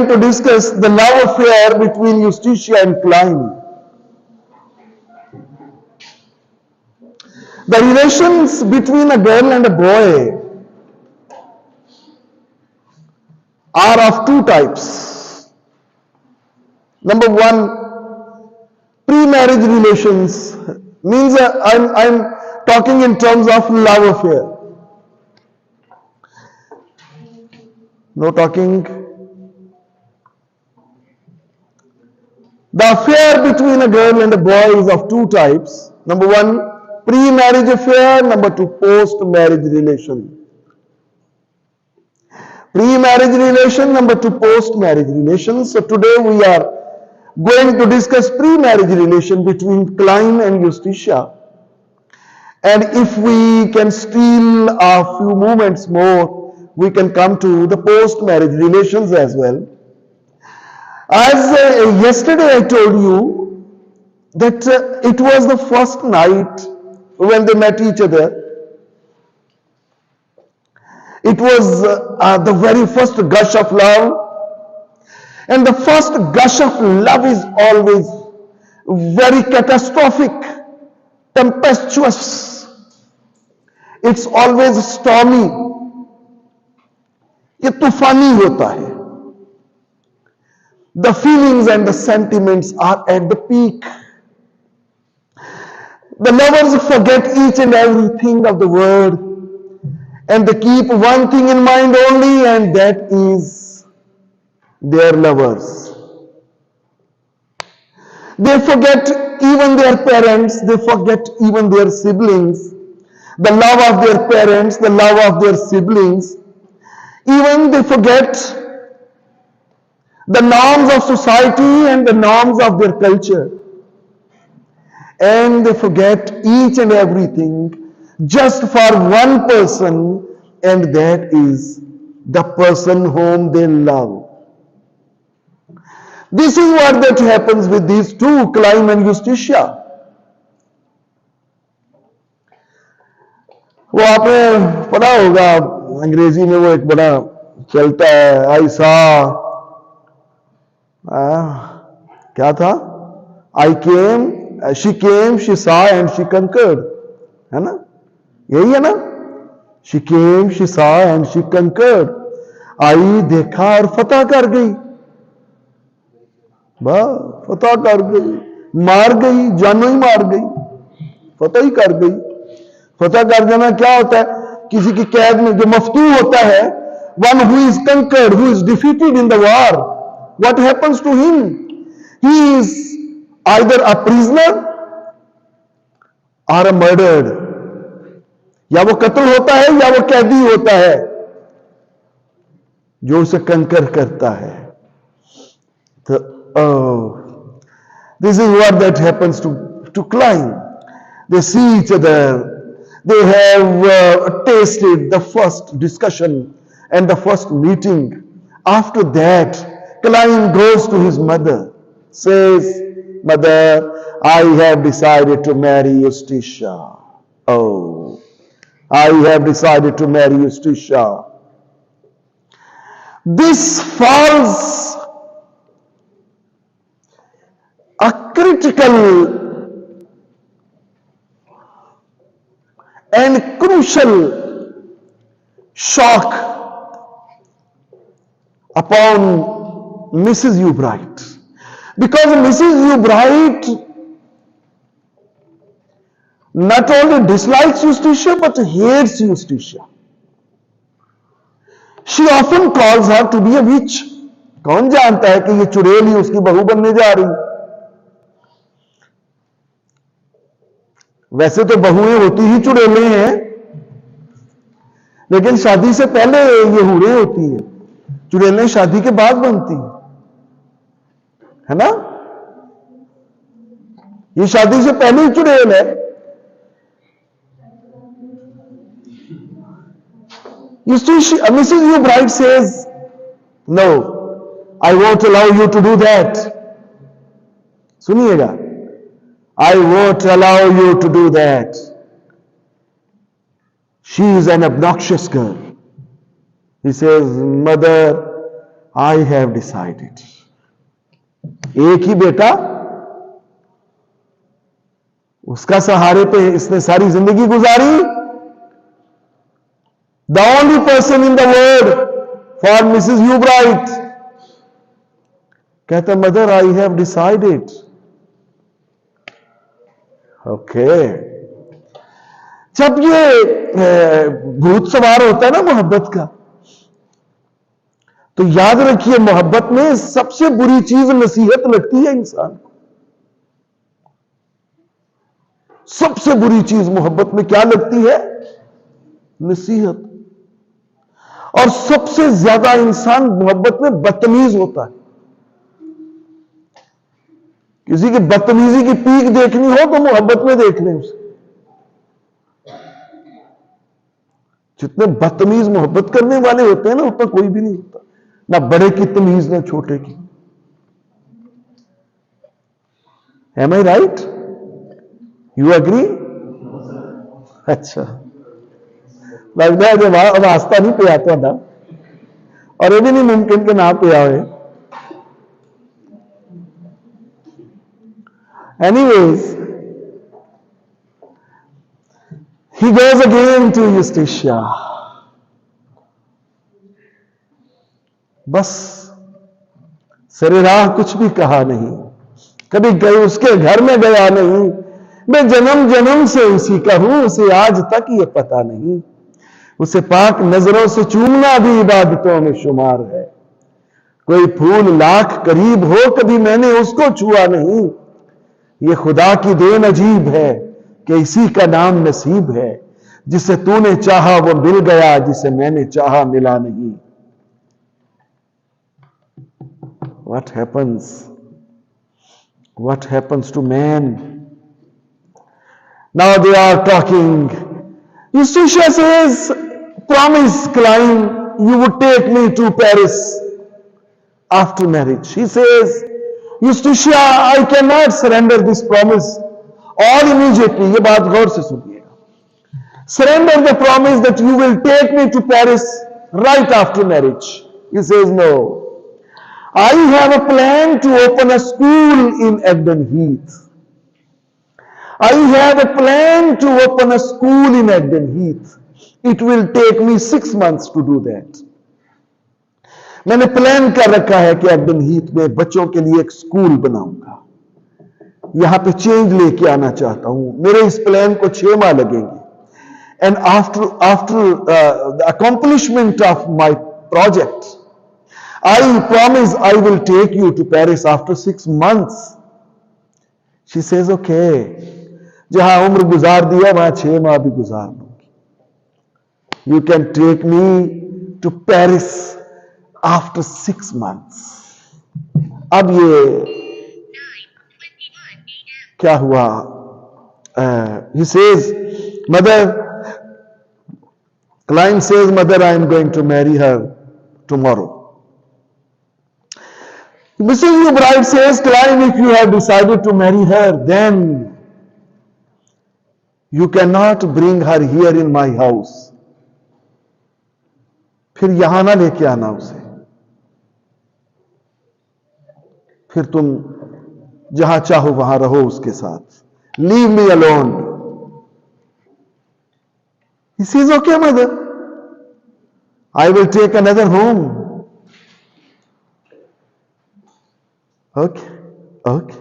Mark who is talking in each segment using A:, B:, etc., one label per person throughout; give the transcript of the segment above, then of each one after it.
A: to discuss the love affair between Eustacia and Klein. The relations between a girl and a boy are of two types. Number one, pre-marriage relations means I'm talking in terms of love affair. No talking. The affair between a girl and a boy is of two types. Number one, pre-marriage affair. Number two, post-marriage relation. Pre-marriage relation, number two, post-marriage relation. So today we are going to discuss pre-marriage relation between Klein and Eustacia. And if we can steal a few moments more, we can come to the post-marriage relations as well. As yesterday I told you that it was the first night when they met each other. It was the very first gush of love. And the first gush of love is always very catastrophic, tempestuous. It's always stormy. ये तूफानी होता है. The feelings and the sentiments are at the peak. The lovers forget each and everything of the world, and they keep one thing in mind only, and that is their lovers. They forget even their parents, they forget even their siblings, the love of their parents, the love of their siblings. Even they forget the norms of society and the norms of their culture. And they forget each and everything just for one person, and that is the person whom they love. This is what that happens with these two, Klein and Eustacia. वो आपने पढ़ा होगा अंग्रेजी में, वो एक बड़ा चलता है, आई सा क्या था, आई केम, शी सा एंड शी कंकर्ड, है ना, यही है ना, शी केम, शी सा एंड शी कंकर्ड. आई, देखा और फतह कर गई. फतह कर गई, मार गई, जानो ही मार गई, फतह ही कर गई. फतह कर जाना क्या होता है? किसी की कैद में जो मफ्तू होता है, one who is conquered, who is defeated in the war, what happens to him? He is either a prisoner or a murdered. या वो कत्ल होता है या वो कैदी होता है जो उसे कंकर करता है. Oh, this is what that happens to Klein. They see each other. They have tasted the first discussion and the first meeting. After that, Klein goes to his mother, says, "Mother, I have decided to marry Eustacia." Oh, I have decided to marry Eustacia. This falls a critical and crucial shock upon Mrs. Ubright, because Mrs. Ubright not only dislikes Eustacia but hates Eustacia. She often calls her to be a witch. कौन जानता है कि ये चुड़ैल ही उसकी बहू बनने जा रही. वैसे तो बहुएं होती ही चुड़ैलें हैं, लेकिन शादी से पहले ये हूरें होती है. चुड़ैलें शादी के बाद बनती है ना. ये शादी से पहले ही चुड़ैल है. Mrs. Ubright says, "No, I won't allow you to do that." सुनिएगा, I won't allow you to do that. She is an obnoxious girl. He says, "Mother, I have decided. एक ही बेटा, उसका सहारे पे इसने सारी जिंदगी गुजारी। The only person in the world for Mrs Hubright कहता, mother I have decided. Okay, जब ये भूत सवार होता है ना मोहब्बत का, तो याद रखिए मोहब्बत में सबसे बुरी चीज नसीहत लगती है इंसान को। सबसे बुरी चीज मोहब्बत में क्या लगती है? नसीहत। और सबसे ज्यादा इंसान मोहब्बत में बदतमीज होता है। किसी की बदतमीजी की पीक देखनी हो तो मोहब्बत में देख लें उसे। जितने बदतमीज मोहब्बत करने वाले होते हैं ना, उतना कोई भी नहीं होता, ना बड़े की तमीज ना छोटे की। Am I right? You agree? अच्छा, लगता है कि वास्ता नहीं पिया था, और ये भी नहीं मुमकिन कि ना पिया हो। Anyways, he goes again to Eustacia. बस सरे राह कुछ भी कहा नहीं, कभी गए उसके घर में गया नहीं। मैं जन्म जन्म से उसी का हूं, उसे आज तक ये पता नहीं। उसे पाक नजरों से चूमना भी इबादतों में शुमार है। कोई फूल लाख करीब हो, कभी मैंने उसको छुआ नहीं। ये खुदा की देन अजीब है कि इसी का नाम नसीब है। जिसे तूने चाहा वो मिल गया, जिसे मैंने चाहा मिला नहीं। What happens? What happens to man? Now they are talking. Eustacia says, promise, Klein, you would take me to Paris after marriage. He says, Eustacia, I cannot surrender this promise or immediately. ये बात गौर से सुनिएगा। Surrender the promise that you will take me to Paris right after marriage. He says, no. I have a plan to open a school in Egdon Heath. I have a plan to open a school in Egdon Heath. It will take me 6 months to do that. मैंने plan कर रखा है कि एग्डन Heath में बच्चों के लिए एक स्कूल बनाऊंगा। यहां पे चेंज लेके आना चाहता हूं। मेरे इस प्लान को 6 माह लगेंगे। And after the accomplishment of my project, I promise I will take you to Paris after 6 months. She says okay, जहां उम्र गुजार दिया वहां 6 माह भी गुजार लूंगी। You can take me to Paris after 6 months. अब ये क्या हुआ? He says, mother, Klein says, mother, I am going to marry her tomorrow. Mrs. ह्यूब्राइट says, Klein, if you have decided to marry her, then you cannot bring her here in my house. फिर यहां ना लेके आना उसे। फिर तुम जहां चाहो वहां रहो उसके साथ। Leave me alone. He says, okay, mother, I will take another home. Okay, okay.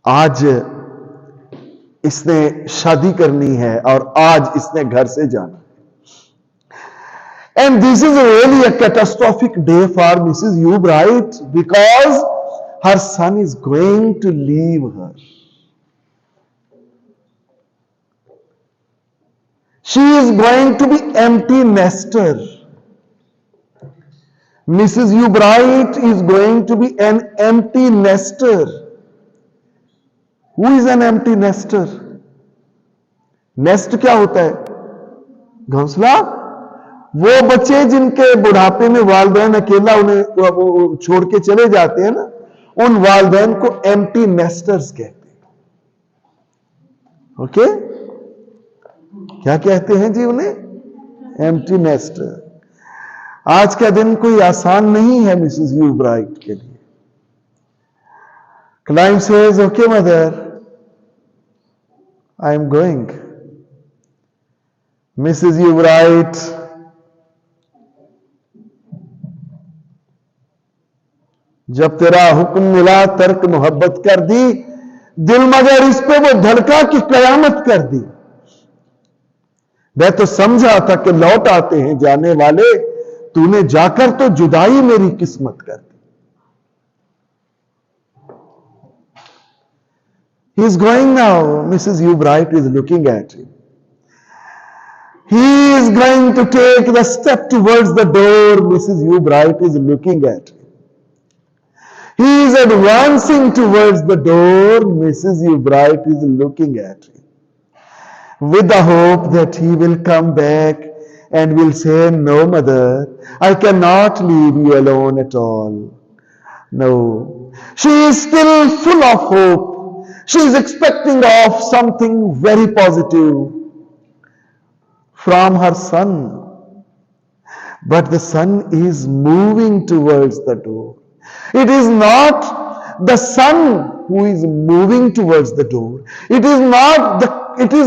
A: आज इसने शादी करनी है और आज इसने घर से जाना। And this is really a catastrophic day for Mrs. ह्यूब्राइट because her son is going to leave her. She is going to be empty nester. Mrs. ह्यूब्राइट is going to be an empty nester. Who is an empty nester? Nest क्या होता है? घोंसला। वो बच्चे जिनके बुढ़ापे में वालिदैन अकेला उन्हें छोड़ के चले जाते हैं ना, उन वालिदैन को एम्प्टी नेस्टर्स कहते हैं। ओके, क्या कहते हैं जी उन्हें? Empty Nestor. आज का दिन कोई आसान नहीं है मिसेस यूब्राइट के लिए. Client says, okay mother, I am going. Mrs. Ewright जब तेरा हुक्म मिला, तर्क मोहब्बत कर दी, दिल मगर इस पे वो धड़का कि कयामत कर दी. मैं तो समझा था कि लौट आते हैं जाने वाले, तूने जाकर तो जुदाई मेरी किस्मत कर दी. He is going now. Mrs. Ewright is looking at him. He is going to take the step towards the door. Mrs. Ewright is looking at him. He is advancing towards the door. Mrs. Ewright is looking at him. With the hope that he will come back and will say, no mother, I cannot leave you alone at all. No. She is still full of hope. She is expecting of something very positive from her son. But the son is moving towards the door. It is not the son who is moving towards the door. It is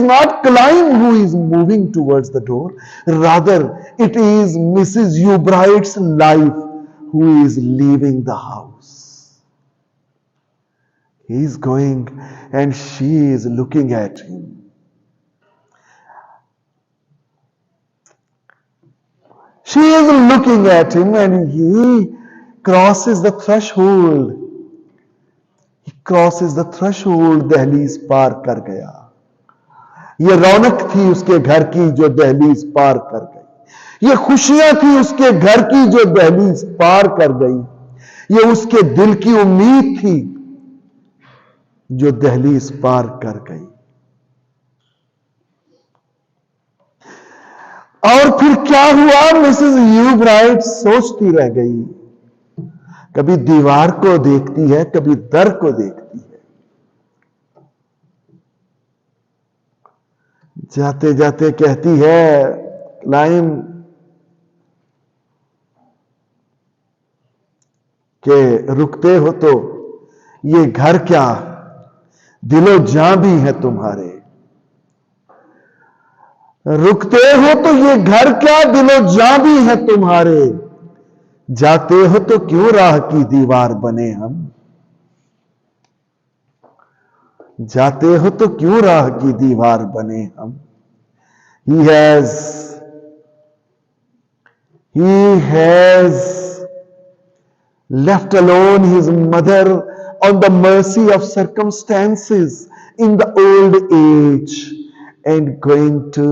A: not Klein who is moving towards the door. Rather, it is Mrs. Ewbright's life who is leaving the house. He is going and she is looking at him. She is looking at him and he crosses the threshold. He crosses the threshold, दहलीज पार कर गया. ये रौनक थी उसके घर की जो दहलीज पार कर गई. ये खुशियां थी उसके घर की जो दहलीज पार कर गई. ये उसके दिल की उम्मीद थी जो दहलीज पार कर गई. और फिर क्या हुआ? मिसेस यूब्राइट सोचती रह गई. कभी दीवार को देखती है, कभी दर को देखती है. जाते जाते कहती है, क्लाइम, के रुकते हो तो ये घर क्या दिलो जां भी है तुम्हारे. रुकते हो तो ये घर क्या दिलो जां भी है तुम्हारे. जाते हो तो क्यों राह की दीवार बने हम. जाते हो तो क्यों राह की दीवार बने हम. He has left alone his mother on the mercy of circumstances in the old age and going to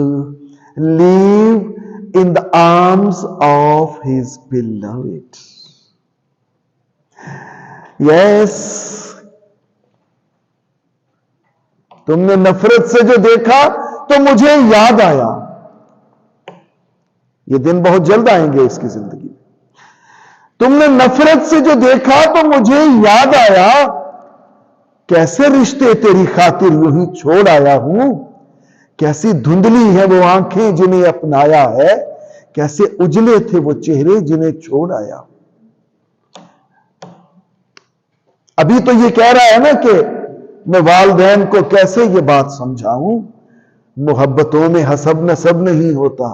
A: live in the arms of his beloved. Yes, तुमने नफरत से जो देखा तो मुझे याद आया. ये दिन बहुत जल्द आएंगे इसकी जिंदगी में. तुमने नफरत से जो देखा तो मुझे याद आया. कैसे रिश्ते तेरी खातिर यूं ही छोड़ आया हूं. कैसी धुंधली है वो आंखें जिन्हें अपनाया है. कैसे उजले थे वो चेहरे जिन्हें छोड़ आया. अभी तो ये कह रहा है ना कि मैं वालिदैन को कैसे ये बात समझाऊं. मोहब्बतों में हसब नसब नहीं होता.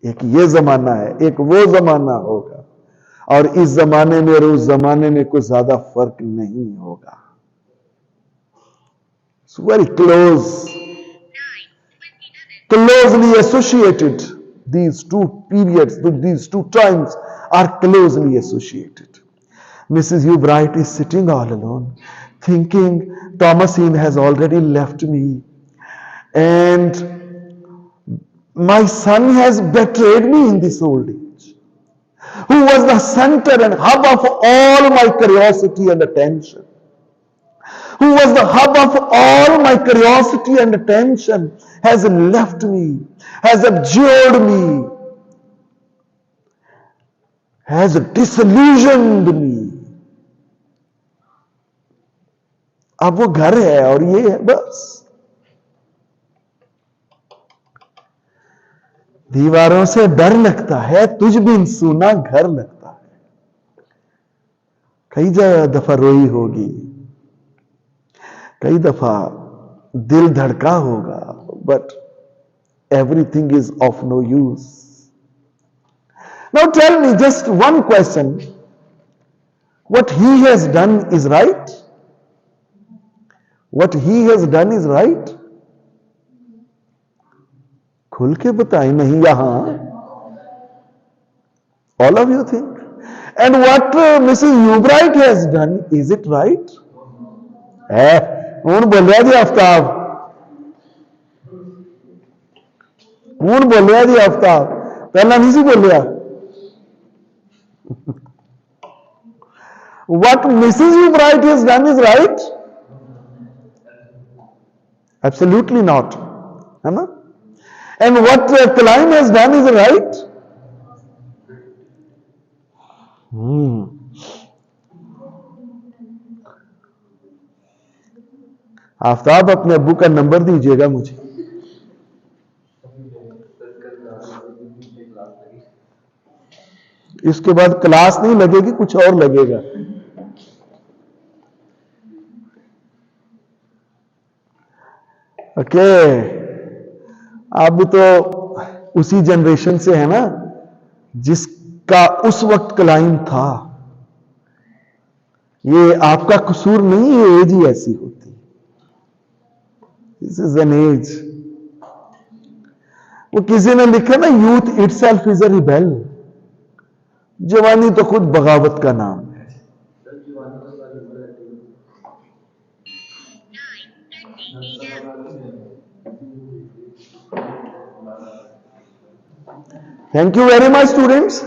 A: एक ये जमाना है, एक वो जमाना होगा. और इस जमाने में और उस जमाने में कुछ ज्यादा फर्क नहीं होगा. It's very closely associated. These two periods, these two times are closely associated. Mrs. Ewbright is sitting all alone, thinking Thomasine has already left me, and my son has betrayed me in this old age, who was the center and hub of all my curiosity and attention. Who was the hub of all my curiosity and attention, has left me, has abjured me, has disillusioned me. अब वो घर है और ये है बस. दीवारों से डर लगता है, तुझ बिन सूना घर लगता है। कई दफा रोई होगी, कई दफा दिल धड़का होगा, but everything is of no use. Now tell me just one question. What he has done is right? What he has done is right? खुल के बताएं, नहीं यहां. All of you think. And what Mrs. Newbright has done, is it right? ਹੁਣ ਬੋਲਿਆ ਜੀ ਆਫਤਾਬ, ਹੁਣ ਬੋਲਿਆ ਜੀ ਆਫਤਾਬ, ਪਹਿਲਾਂ ਨਹੀਂ ਸੀ ਬੋਲਿਆ. What Mrs. Newbright has done is right? Absolutely not. है ना? And what Klein has done is right? Aftab अपने अब्बू का नंबर दीजिएगा मुझे. इसके बाद क्लास नहीं लगेगी, कुछ और लगेगा. ओके, अब तो उसी जनरेशन से है ना जिसका उस वक्त क्लाइम था. ये आपका कसूर नहीं, ये एज ही ऐसी होती. This is an age. वो किसी ने लिखा ना, youth itself is a rebel. जवानी तो खुद बगावत का नाम है. Thank you very much students.